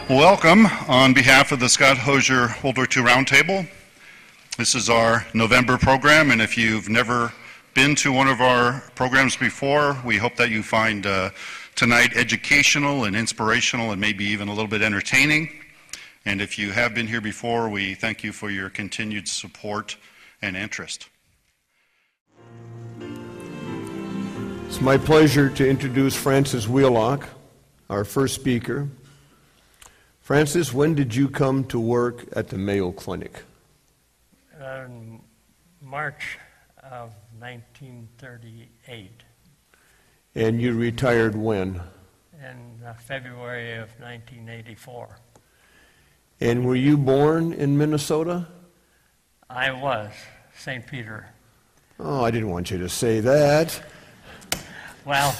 Welcome on behalf of the Scott Hosier World War II Roundtable. This is our November program, and if you've never been to one of our programs before, we hope that you find tonight educational and inspirational and maybe even a little bit entertaining. And if you have been here before, we thank you for your continued support and interest. It's my pleasure to introduce Francis Wheelock, our first speaker. Francis, when did you come to work at the Mayo Clinic? March of 1938. And you retired when? In February of 1984. And were you born in Minnesota? I was, St. Peter. Oh, I didn't want you to say that. Well,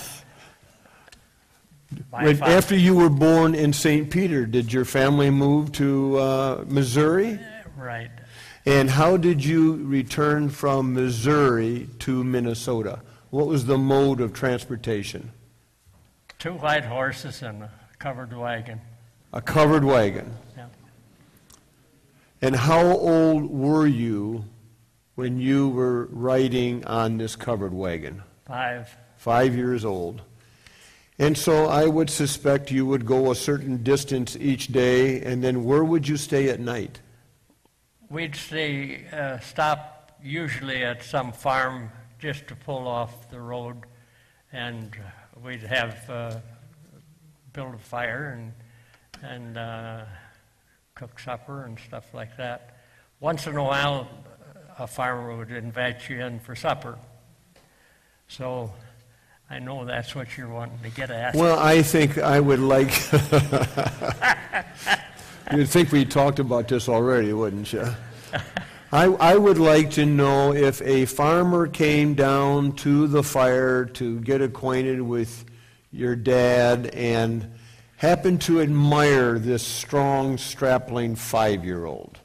after you were born in St. Peter, did your family move to Missouri? Right. And how did you return from Missouri to Minnesota? What was the mode of transportation? 2 white horses and a covered wagon. A covered wagon. Yeah. And how old were you when you were riding on this covered wagon? 5. 5 years old. And so I would suspect you would go a certain distance each day, and then where would you stay at night? We'd stop usually at some farm just to pull off the road, and we'd have build a fire and cook supper and stuff like that. Once in a while, a farmer would invite you in for supper. So I know that's what you're wanting to get at. Well, I think I would like... You'd think we talked about this already, wouldn't you? I would like to know if a farmer came down to the fire to get acquainted with your dad and happened to admire this strong, strapling 5-year-old.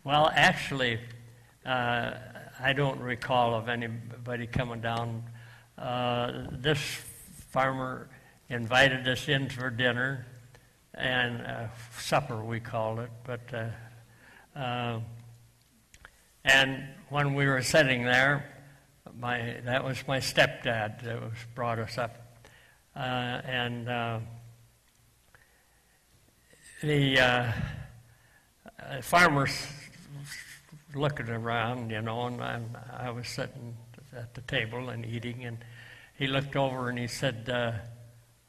Well, actually, I don't recall of anybody coming down. This farmer invited us in for dinner, and supper we called it, but and when we were sitting there, that was my stepdad that brought us up, and the farmer's looking around, you know, and I was sitting at the table and eating, and he looked over and he said,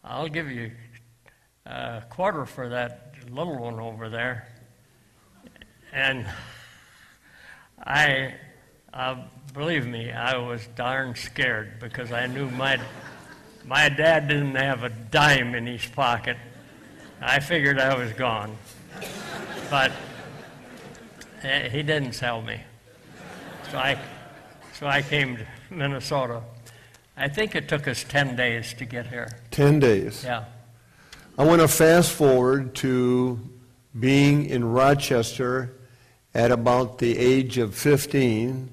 I'll give you a quarter for that little one over there. And believe me, I was darn scared because I knew my dad didn't have a dime in his pocket. I figured I was gone, but he didn't sell me. So I came to Minnesota. I think it took us 10 days to get here. 10 days? Yeah. I want to fast forward to being in Rochester at about the age of 15,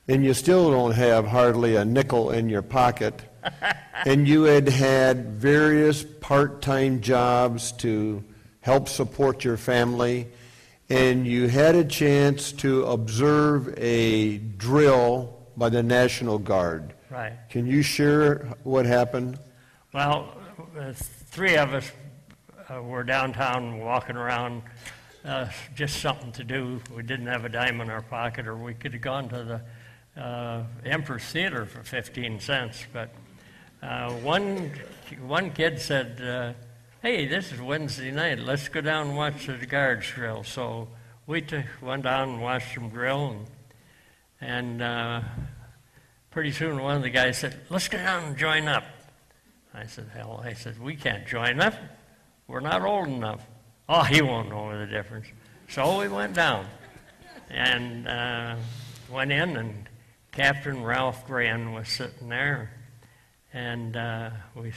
and you still don't have hardly a nickel in your pocket, and you had various part-time jobs to help support your family, and you had a chance to observe a drill by the National Guard. Right. Can you share what happened? Well, 3 of us were downtown walking around, just something to do. We didn't have a dime in our pocket, or we could have gone to the Empress Theater for 15 cents. But one kid said, hey, this is Wednesday night. Let's go down and watch the guards drill. So we went down and watched them drill, and pretty soon one of the guys said, let's go down and join up. I said, hell, we can't join up. We're not old enough. Oh, he won't know the difference. So we went down and went in, and Captain Ralph Gran was sitting there, and we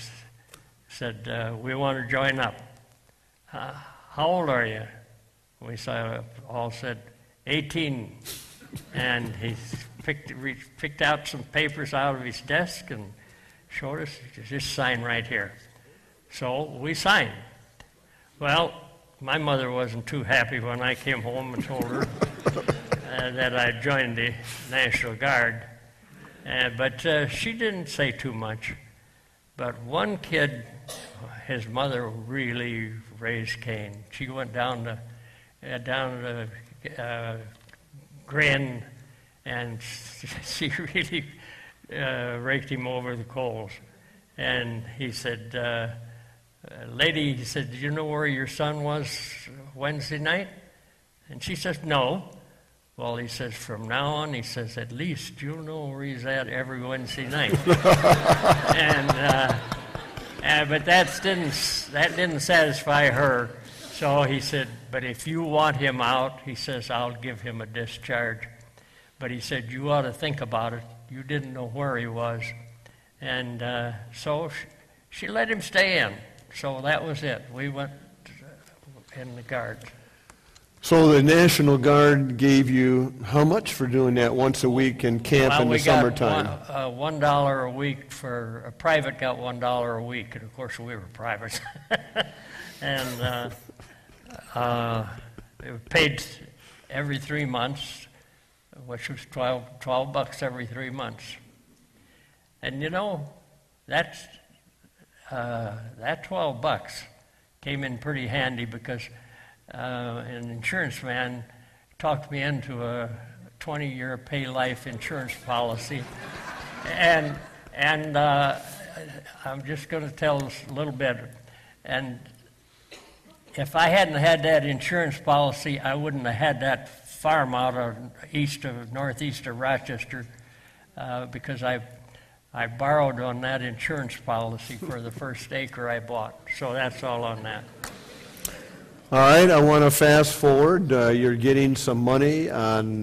said, we want to join up. How old are you? We all said, 18. And he picked out some papers out of his desk and showed us, just sign right here. So we signed. Well, my mother wasn't too happy when I came home and told her that I joined the National Guard. But she didn't say too much. But one kid, his mother really raised Cain. She went down to Grin, and she really raked him over the coals. And he said, lady, he said, "Do you know where your son was Wednesday night?" And she says, "No." Well, he says, "From now on," he says, "at least you'll know where he's at every Wednesday night." But that didn't satisfy her. So he said, "But if you want him out," he says, "I'll give him a discharge." But he said, "You ought to think about it. You didn't know where he was." And so she let him stay in. So that was it. We went in the Guard. So the National Guard gave you how much for doing that once a week in camp in the summertime? $1 a week for a private. Got $1 a week, and of course we were private. And it was paid every 3 months, which was $12 every 3 months. And you know, that $12 came in pretty handy because an insurance man talked me into a 20-year pay life insurance policy. And I'm just going to tell us a little bit. And if I hadn't had that insurance policy, I wouldn't have had that farm out of northeast of Rochester, because I borrowed on that insurance policy for the first acre I bought. So that's all on that. All right, I want to fast forward. You're getting some money on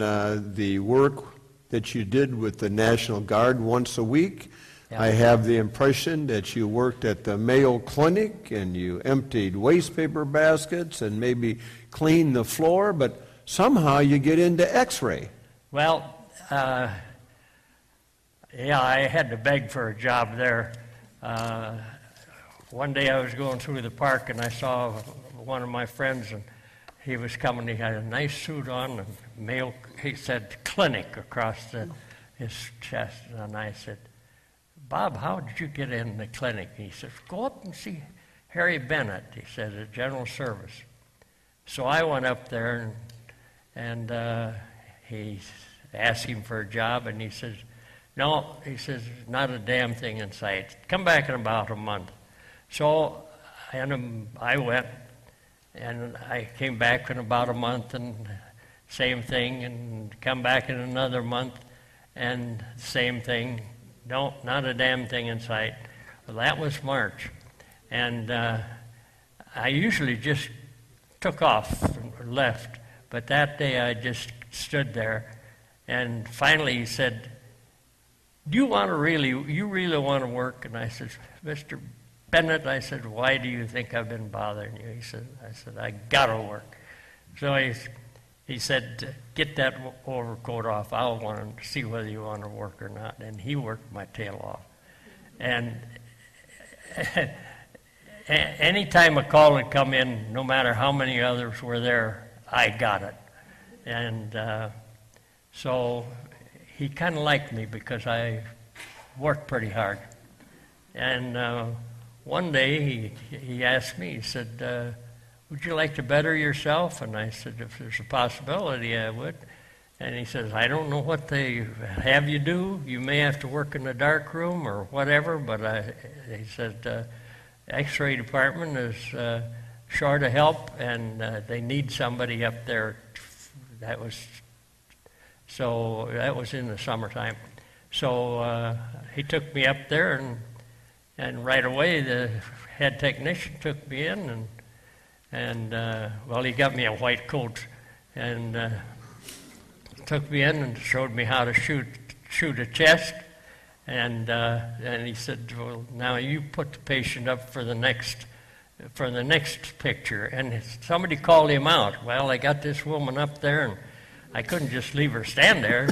the work that you did with the National Guard once a week. Yeah. I have the impression that you worked at the Mayo Clinic and you emptied waste paper baskets and maybe cleaned the floor, but somehow you get into X-ray. Well, yeah, I had to beg for a job there. One day I was going through the park and I saw one of my friends, and he was coming. He had a nice suit on, and Mayo, he said clinic across his chest. And I said, "Bob, how did you get in the clinic?" He said, "Go up and see Harry Bennett," he said, "at General Service." So I went up there, and he asked him for a job, and he says, "No," he says, "not a damn thing in sight. Come back in about a month." So I went, and I came back in about a month, and same thing, and come back in another month, and same thing. No, not a damn thing in sight. Well, that was March. And I usually just took off and left, but that day I just stood there, and finally he said, you really want to work? And I said, "Mr. Bennett," I said, "why do you think I've been bothering you?" I said, "I gotta work." So he said, "Get that overcoat off. I'll want to see whether you want to work or not." And he worked my tail off. And any time a call would come in, no matter how many others were there, I got it. And so he kind of liked me because I worked pretty hard. And one day he asked me, he said, "Would you like to better yourself?" And I said, "If there's a possibility, I would." And he says, "I don't know what they have you do. You may have to work in the dark room or whatever," but he said, X-ray department is short of help, and they need somebody up there. That was in the summertime. So he took me up there, and right away the head technician took me in, and well, he got me a white coat, and took me in and showed me how to shoot a chest, and he said, "Well, now you put the patient up for the next picture." And somebody called him out. Well, I got this woman up there, and I couldn't just leave her stand there,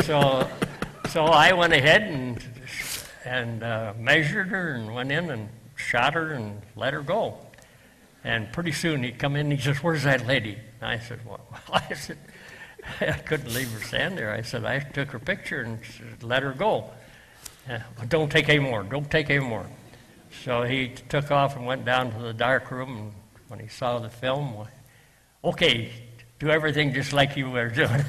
so I went ahead and measured her and went in and shot her and let her go. And pretty soon he'd come in and he says, "Where's that lady?" And I said, "Well," I said, I couldn't leave her stand there. I said, "I took her picture and let her go. Don't take any more, don't take any more." So he took off and went down to the dark room, and when he saw the film, well, "Okay, do everything just like you were doing."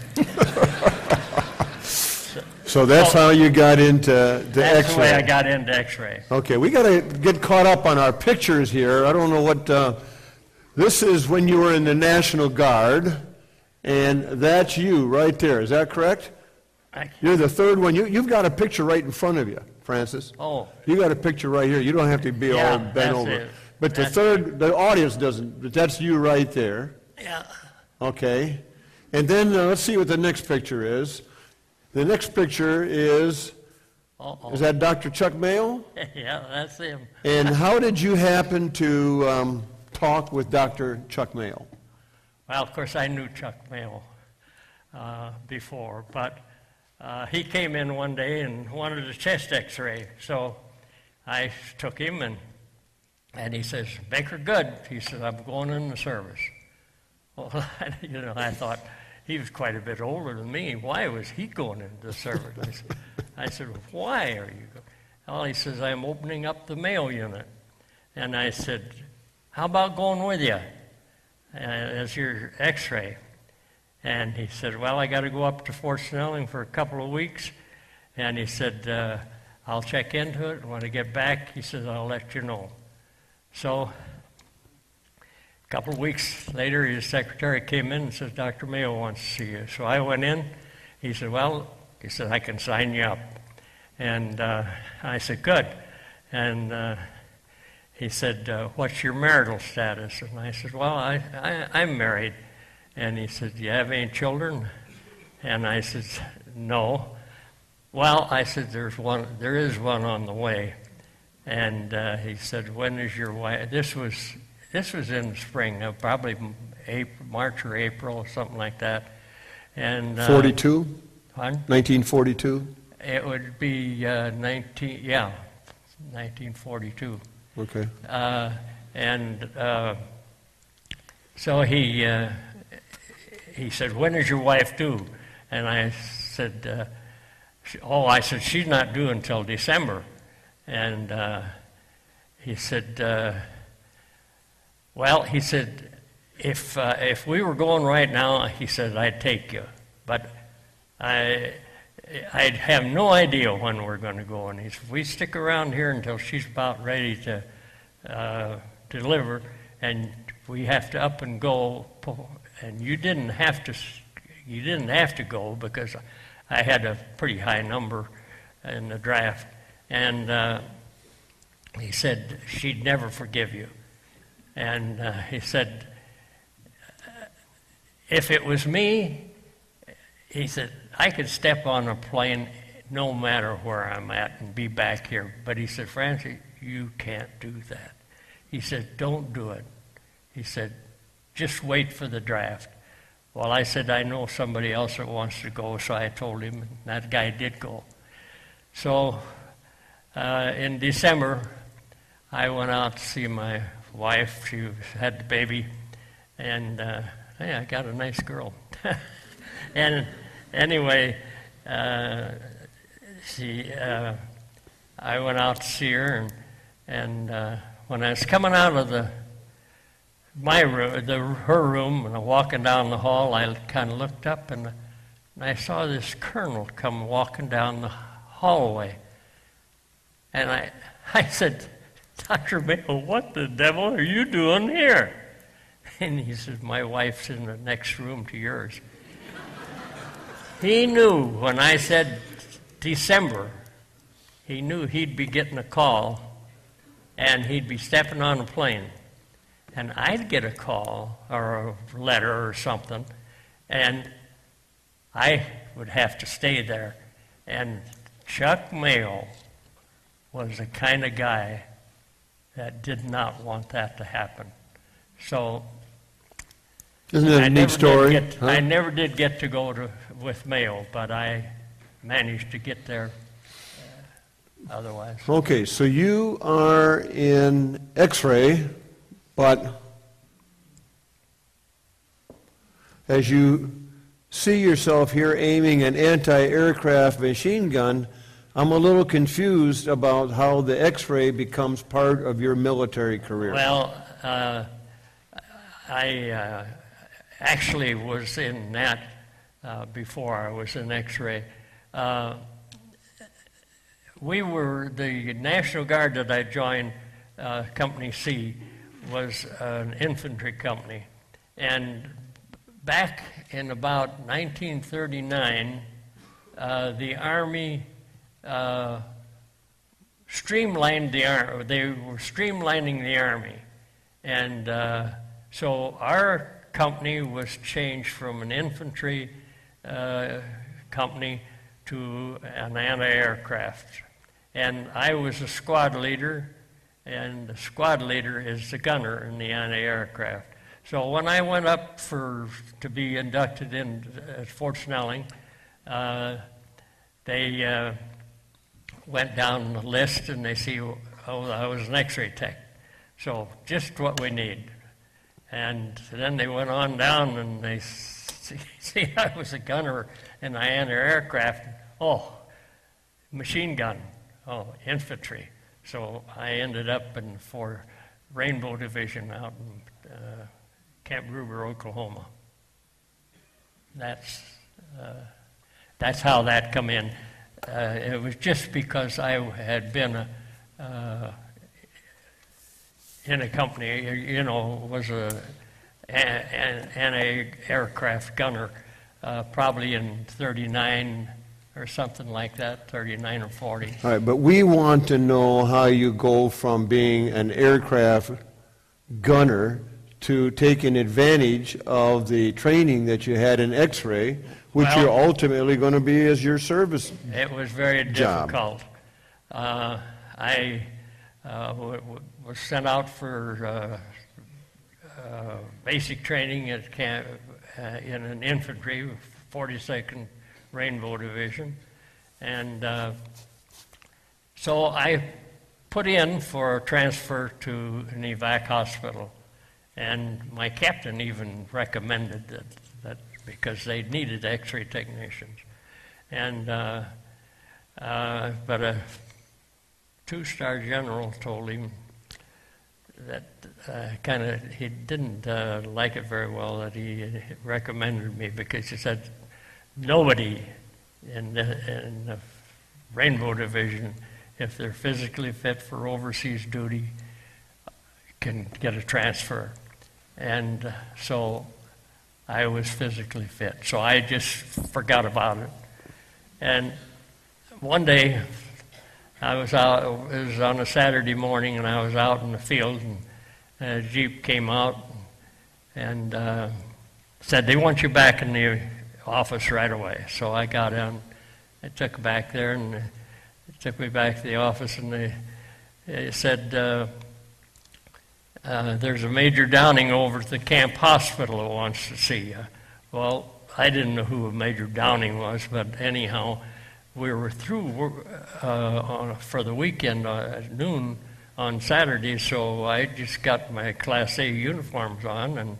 So that's how you got into the X-ray. That's the way I got into X-ray. Okay, we got to get caught up on our pictures here. I don't know what, this is when you were in the National Guard, and that's you right there. Is that correct? You're the third one. You've got a picture right in front of you, Francis. Oh. You got a picture right here. You don't have to be all bent over. It. But the third, the audience doesn't, but that's you right there. Yeah. Okay. And then let's see what the next picture is. The next picture is that Dr. Chuck Mayo? Yeah, that's him. And how did you happen to talk with Dr. Chuck Mayo? Well, of course, I knew Chuck Mayo before, but he came in one day and wanted a chest X-ray. So I took him, and he says, "Make her good." He said, "I'm going in the service." Well, I thought, he was quite a bit older than me. Why was he going into the service? I said, "Well, why are you going?" Well, he says, "I'm opening up the Mayo unit." And I said, "How about going with you as your X-ray?" And he said, "Well, I got to go up to Fort Snelling for a couple of weeks." And he said, "I'll check into it. When I get back," he says, "I'll let you know." So a couple of weeks later, his secretary came in and says, "Dr. Mayo wants to see you." So I went in. He said, "Well," he said, "I can sign you up." And I said, "Good." And he said, "What's your marital status?" And I said, "Well, I'm married." And he said, "Do you have any children?" And I said, "No." "Well," I said, there is one on the way." And he said, "When is your wife?" This was in the spring, probably March or April, or something like that. And 42? 1942? 1942? It would be 1942. Okay. So he said, "When is your wife due?" And I said, I said, "She's not due until December." And he said, "Well," he said, if we were going right now," he said, "I'd take you. But I'd have no idea when we're going to go." And he said, "If we stick around here until she's about ready to deliver, and we have to up and go, and you didn't have to go because I had a pretty high number in the draft." And he said, "She'd never forgive you." And he said, "If it was me," he said, "I could step on a plane no matter where I'm at and be back here." But he said, "Francie, you can't do that." He said, "Don't do it." He said, "Just wait for the draft." Well, I said, "I know somebody else that wants to go," so I told him, and that guy did go. So in December, I went out to see my wife. She had the baby, and hey, I got a nice girl. And anyway, I went out to see her, and when I was coming out of my room, her room, and walking down the hall, I kind of looked up, and I saw this colonel come walking down the hallway. And I said, "Dr. Mayo, what the devil are you doing here?" And he said, "My wife's in the next room to yours." He knew when I said December, he knew he'd be getting a call, and he'd be stepping on a plane. And I'd get a call or a letter or something, and I would have to stay there. And Chuck Mayo was the kind of guy that did not want that to happen. So isn't that a neat story? I never did get to go with Mayo, but I managed to get there otherwise. Okay, so you are in X-ray, but as you see yourself here aiming an anti-aircraft machine gun, I'm a little confused about how the X-ray becomes part of your military career. Well, I actually was in that before I was in X-ray. We were, the National Guard that I joined, Company C, was an infantry company. And back in about 1939, the Army streamlined the Army. They were streamlining the Army. And so our company was changed from an infantry company to an anti-aircraft. And I was a squad leader, and the squad leader is the gunner in the anti-aircraft. So when I went up to be inducted in at Fort Snelling, they went down the list and they see, oh, I was an X-ray tech. So just what we need. And then they went on down and they see I was a gunner in the anti-aircraft. Oh, machine gun. Oh, infantry. So I ended up in for Rainbow Division out in Camp Gruber, Oklahoma. That's how that come in. It was just because I had been in a company, you know, was an anti-aircraft gunner, probably in 39 or something like that, 39 or 40. All right, but we want to know how you go from being an aircraft gunner to taking advantage of the training that you had in X-ray, which Well, you're ultimately going to be as your service. It was very job. difficult. I was sent out for basic training at camp, in an infantry, 42nd Rainbow Division, and so I put in for a transfer to an evac hospital, and my captain even recommended that because they needed X-ray technicians, and but a two-star general told him that he didn't like it very well that he recommended me, because he said nobody in the Rainbow Division, if they're physically fit for overseas duty, can get a transfer. And so I was physically fit, so I just forgot about it. And one day I was out, it was on a Saturday morning, and I was out in the field, and a Jeep came out and said, they want you back in the office right away. So I got in, I took back there, and they took me back to the office, and they said, there's a Major Downing over at the camp hospital who wants to see you. Well, I didn't know who a Major Downing was, but anyhow, we were through for the weekend at noon on Saturday, so I just got my Class A uniforms on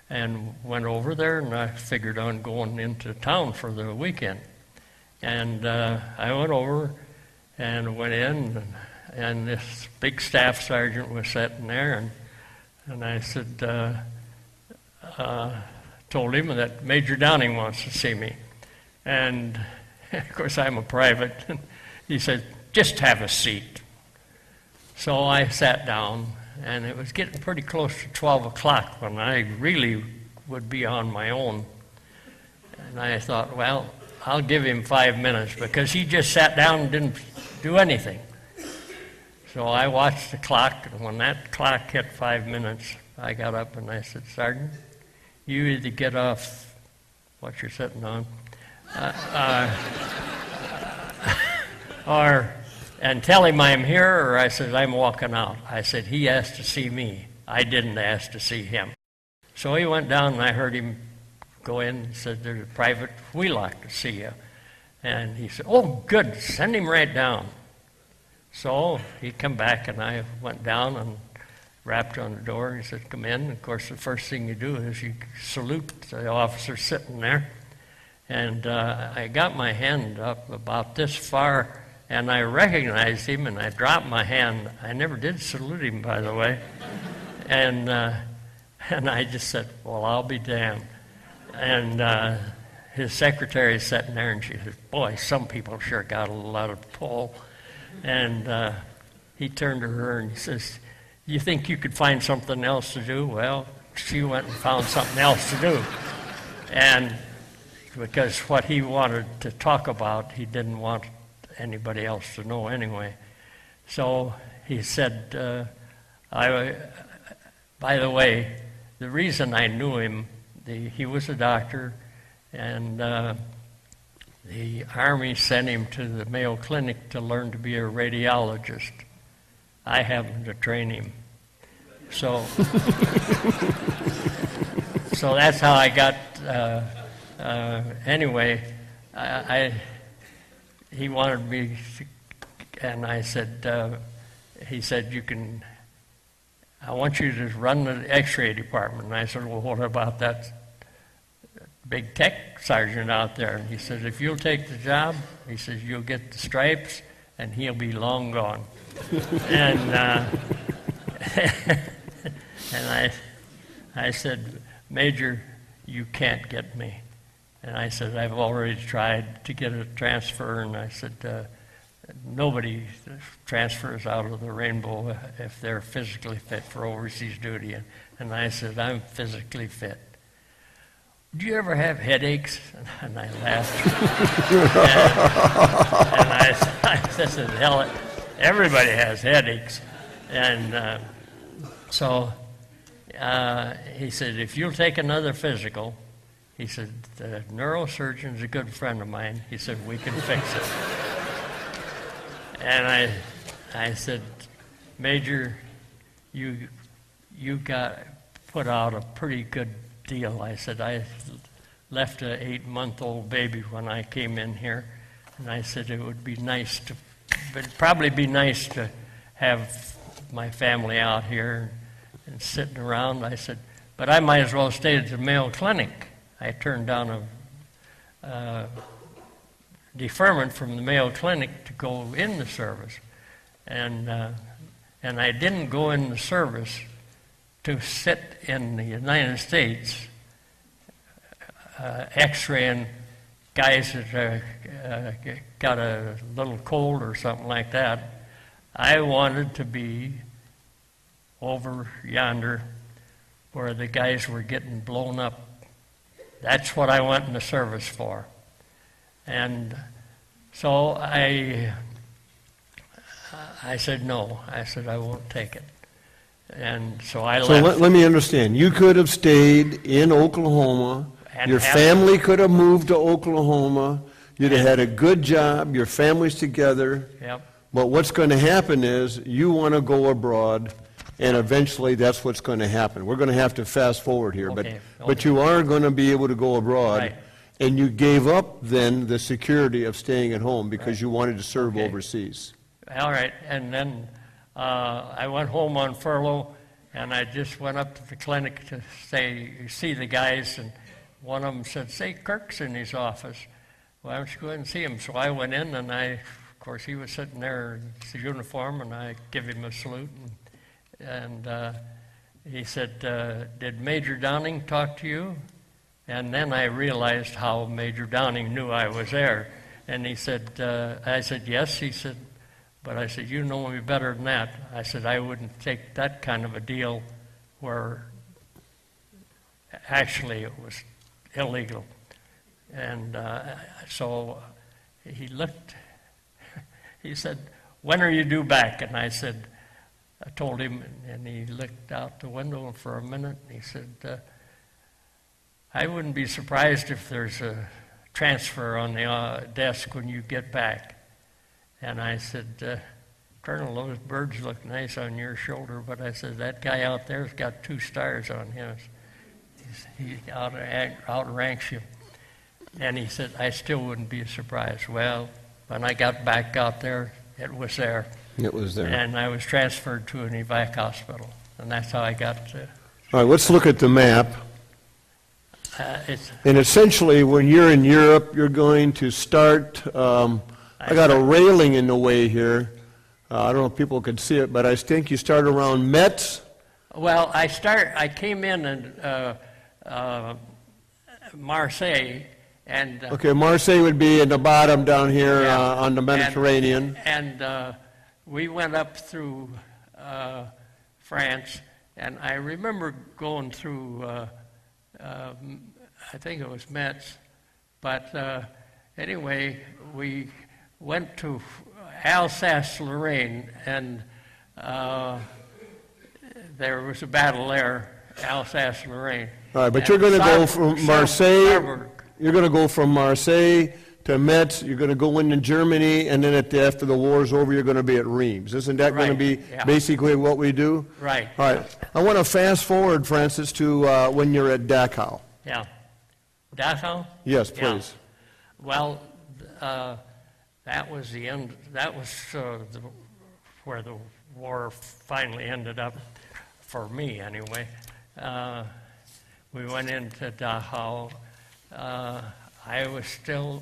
and went over there, and I figured on going into town for the weekend. And I went over and went in, and this big staff sergeant was sitting there, and I said, told him that Major Downing wants to see me. And of course, I'm a private. He said, just have a seat. So I sat down, and it was getting pretty close to 12 o'clock when I really would be on my own. And I thought, well, I'll give him 5 minutes, because he just sat down and didn't do anything. So I watched the clock, and when that clock hit 5 minutes, I got up and I said, Sergeant, you either get off what you're sitting on, and tell him I'm here, or I said, I'm walking out. I said, he asked to see me. I didn't ask to see him. So he went down, and I heard him go in and said, there's a Private Wheelock to see you. And he said, oh, good, send him right down. So he come back, and I went down, and rapped on the door. He said, "Come in." Of course, the first thing you do is you salute the officer sitting there. And I got my hand up about this far, and I recognized him, and I dropped my hand. I never did salute him, by the way. And I just said, "Well, I'll be damned." And his secretary is sitting there, and she said, "Boy, some people sure got a lot of pull." And he turned to her and he says, "You think you could find something else to do?" Well, she went and found something else to do. And because what he wanted to talk about, he didn't want anybody else to know anyway. So he said, by the way, the reason I knew him, he was a doctor, and the Army sent him to the Mayo Clinic to learn to be a radiologist. I happened to train him. So, so that's how I got, anyway, he wanted me, and I said, he said, I want you to run the x-ray department. And I said, "Well, what about that big tech sergeant out there?" And he said, "If you'll take the job," he says, "you'll get the stripes, and he'll be long gone." And and I said, "Major, you can't get me." And I said, "I've already tried to get a transfer." And I said, "Nobody transfers out of the Rainbow if they're physically fit for overseas duty." And I said, "I'm physically fit." "Do you ever have headaches?" And I laughed. and I said, "Hell, everybody has headaches." And so he said, "If you'll take another physical," he said, "the neurosurgeon's a good friend of mine." He said, "We can fix it." And I said, "Major, you got put out a pretty good deal." I said, "I left an 8-month-old baby when I came in here." And I said, it'd probably be nice to have my family out here and sitting around." I said, "But I might as well stay at the Mayo Clinic." I turned down a deferment from the Mayo Clinic to go in the service. And I didn't go in the service to sit in the United States x-raying guys that got a little cold or something like that. I wanted to be over yonder where the guys were getting blown up. That's what I went in the service for. And so I said no. I said, "I won't take it." And so I left. So let me understand. You could have stayed in Oklahoma. Your family could have moved to Oklahoma. You'd have had a good job. Your family's together. Yep. But what's going to happen is you want to go abroad, and eventually that's what's going to happen. We're going to have to fast forward here. Okay. But you are going to be able to go abroad. Right. And you gave up then the security of staying at home because you wanted to serve overseas. All right. And then I went home on furlough, and I just went up to the clinic to see the guys, and one of them said, "Say, Kirk's in his office. Why don't you go ahead and see him?" So I went in, and of course, he was sitting there in his uniform, and I give him a salute, and he said, "Did Major Downing talk to you?" And then I realized how Major Downing knew I was there. And he said, I said, "Yes." He said, "But," I said, "you know me better than that." I said, "I wouldn't take that kind of a deal where actually it was illegal." And so he looked, he said, "When are you due back?" And I told him, and he looked out the window for a minute, and he said, "I wouldn't be surprised if there's a transfer on the desk when you get back." And I said, "Colonel, those birds look nice on your shoulder," but I said, "that guy out there's got 2 stars on his. He outranks you." And he said, "I still wouldn't be surprised." Well, when I got back out there, it was there. It was there. And I was transferred to an evac hospital. and that's how I got to. All right, let's look at the map. It's And essentially, when you're in Europe, you're going to start, I got a railing in the way here. I don't know if people could see it, but I think you start around Metz. well, I came in Marseille, and Okay, Marseille would be in the bottom down here Yeah. on the Mediterranean. and we went up through France, and I remember going through. I think it was Metz, but anyway, we went to Alsace-Lorraine, and there was a battle there, Alsace-Lorraine. All right, but And you're going to go from Marseille. Saarburg. You're going to go from Marseille to Metz. You're going to go into Germany, and then after the war's over, you're going to be at Reims. Isn't that going to be Right, yeah. basically what we do? Right. All right. I want to fast forward, Francis, to when you're at Dachau. Yeah. Dachau? Yes, Yeah. please. Well, that was the end. That was where the war finally ended up, for me anyway. We went into Dachau. I was still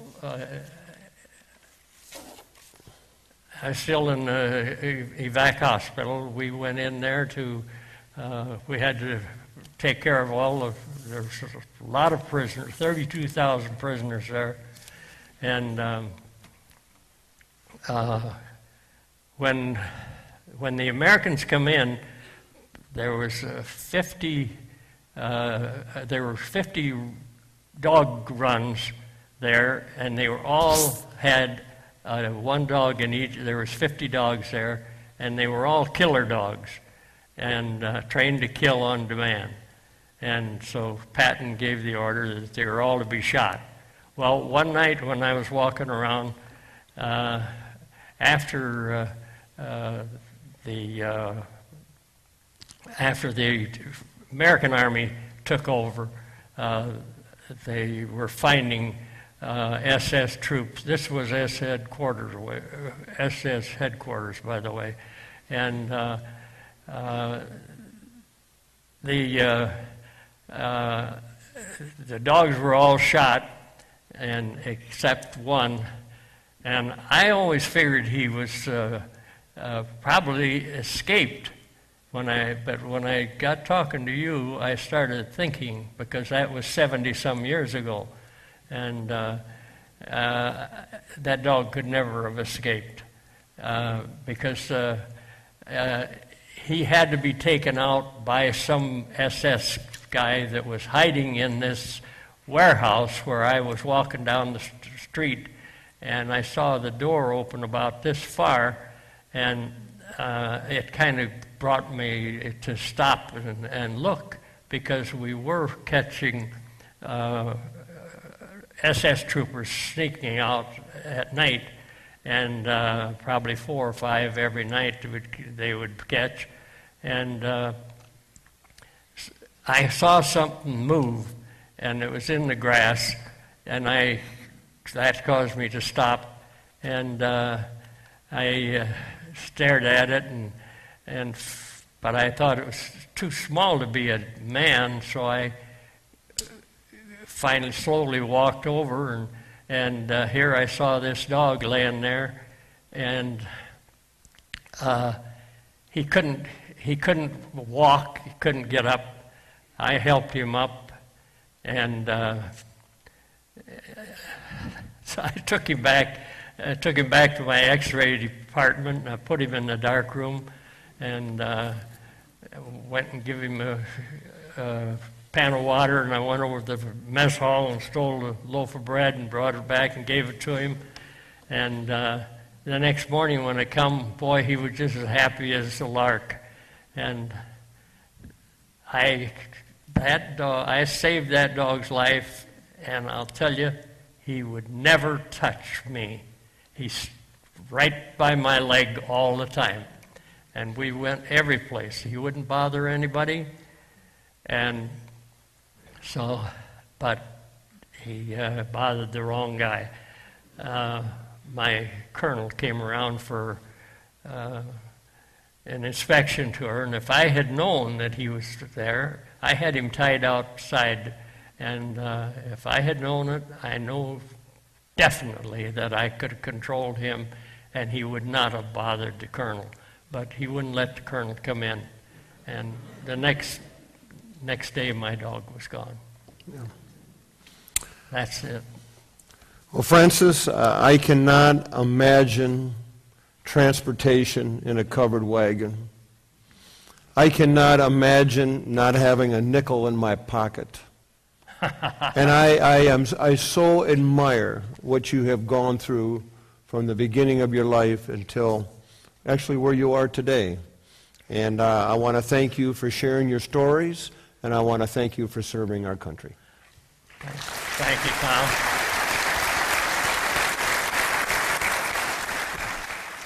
in the evac hospital. We went in there to. We had to take care of all of. There's a lot of prisoners, 32,000 prisoners there, and when the Americans come in, there was 50 dog runs there, and they were all had one dog in each. There was 50 dogs there, and they were all killer dogs, and trained to kill on demand. And so Patton gave the order that they were all to be shot. Well, one night when I was walking around, after the American Army took over, they were finding SS troops. This was SS headquarters, by the way, and the dogs were all shot, and except one, and I always figured he was probably escaped. But when I got talking to you, I started thinking, because that was 70-some years ago, and that dog could never have escaped, because he had to be taken out by some SS guy that was hiding in this warehouse where I was walking down the street, and I saw the door open about this far, and it kind of brought me to stop and look, because we were catching SS troopers sneaking out at night, and probably 4 or 5 every night they would catch. And I saw something move, and it was in the grass, and that caused me to stop, and I stared at it, but I thought it was too small to be a man, so I finally slowly walked over, and here I saw this dog laying there, and he couldn't walk, he couldn't get up. I helped him up, and so I took him back to my X-ray department, and I put him in the dark room, and went and give him a pan of water, and I went over to the mess hall and stole a loaf of bread and brought it back and gave it to him. And the next morning when I come, boy, he was just as happy as a lark. And I saved that dog's life, and I'll tell you, he would never touch me. He's right by my leg all the time. And we went every place. He wouldn't bother anybody. And so, but he bothered the wrong guy. My colonel came around for an inspection tour, and if I had known that he was there, I had him tied outside, and if I had known it, I know definitely that I could have controlled him, and he would not have bothered the colonel. But he wouldn't let the colonel come in, and the next day my dog was gone. Yeah. That's it. Well, Francis, I cannot imagine transportation in a covered wagon. I cannot imagine not having a nickel in my pocket. And I so admire what you have gone through from the beginning of your life until actually where you are today. And I want to thank you for sharing your stories, and I want to thank you for serving our country. Thank you, Tom.